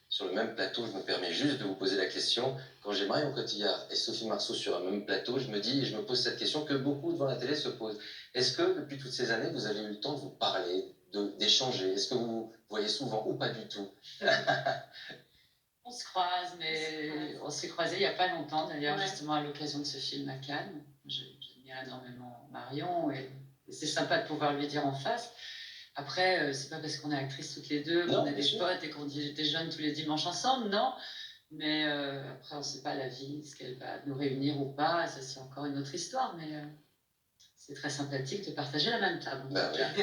sur le même plateau, je me permets juste de vous poser la question. Quand j'ai Marion Cotillard et Sophie Marceau sur un même plateau, je me dis et je me pose cette question que beaucoup devant la télé se posent. Est-ce que depuis toutes ces années, vous avez eu le temps de vous parler, d'échanger? Est-ce que vous vous voyez souvent ou pas du tout? On se croise, mais on s'est croisés il n'y a pas longtemps, d'ailleurs, Ouais. justement à l'occasion de ce film à Cannes. J'admire énormément Marion et c'est sympa de pouvoir lui dire en face. Après, c'est pas parce qu'on est actrices toutes les deux, Non, qu'on est bien des sûr. potes et qu'on déjeune tous les dimanches ensemble, non. Mais après, on ne sait pas la vie, ce qu'elle va nous réunir ou pas, ça c'est encore une autre histoire, mais c'est très sympathique de partager la même table. En Bah tout oui. cas.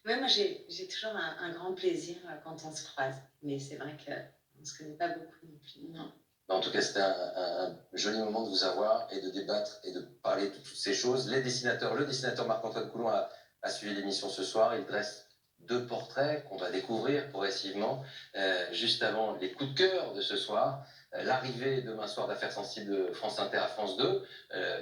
Ouais, moi j'ai toujours un grand plaisir quand on se croise. Mais c'est vrai qu'on ne se connaît pas beaucoup non plus. Non. En tout cas, c'était un joli moment de vous avoir et de débattre et de parler de toutes ces choses. Le dessinateur Marc-Antoine Coulon a suivi l'émission ce soir. Il dresse deux portraits qu'on va découvrir progressivement. Juste avant les coups de cœur de ce soir, l'arrivée demain soir d'Affaires sensibles de France Inter à France 2,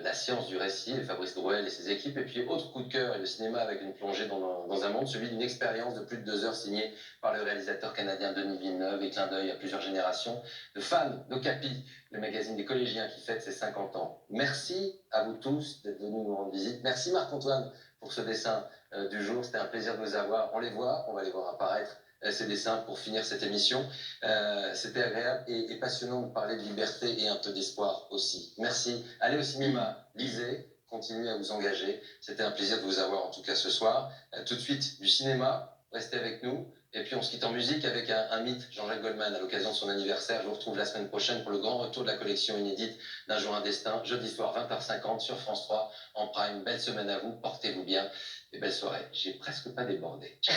la science du récit, Fabrice Drouel et ses équipes. Et puis, autre coup de cœur et le cinéma avec une plongée dans un monde, celui d'une expérience de plus de 2 heures signée par le réalisateur canadien Denis Villeneuve et clin d'œil à plusieurs générations de fans d'Ocapi, le magazine des collégiens qui fête ses 50 ans. Merci à vous tous d'être venus nous rendre visite. Merci Marc-Antoine pour ce dessin du jour. C'était un plaisir de vous avoir. On les voit, on va les voir apparaître ces dessins pour finir cette émission. C'était agréable et passionnant de parler de liberté et un peu d'espoir aussi. Merci. Allez au cinéma, lisez, continuez à vous engager. C'était un plaisir de vous avoir en tout cas ce soir. Tout de suite du cinéma, restez avec nous. Et puis on se quitte en musique avec un mythe, Jean-Jacques Goldman, à l'occasion de son anniversaire. Je vous retrouve la semaine prochaine pour le grand retour de la collection inédite d'Un jour un destin, jeudi soir 20h50 sur France 3 en prime. Belle semaine à vous, portez-vous bien et belle soirée. J'ai presque pas débordé. Ciao.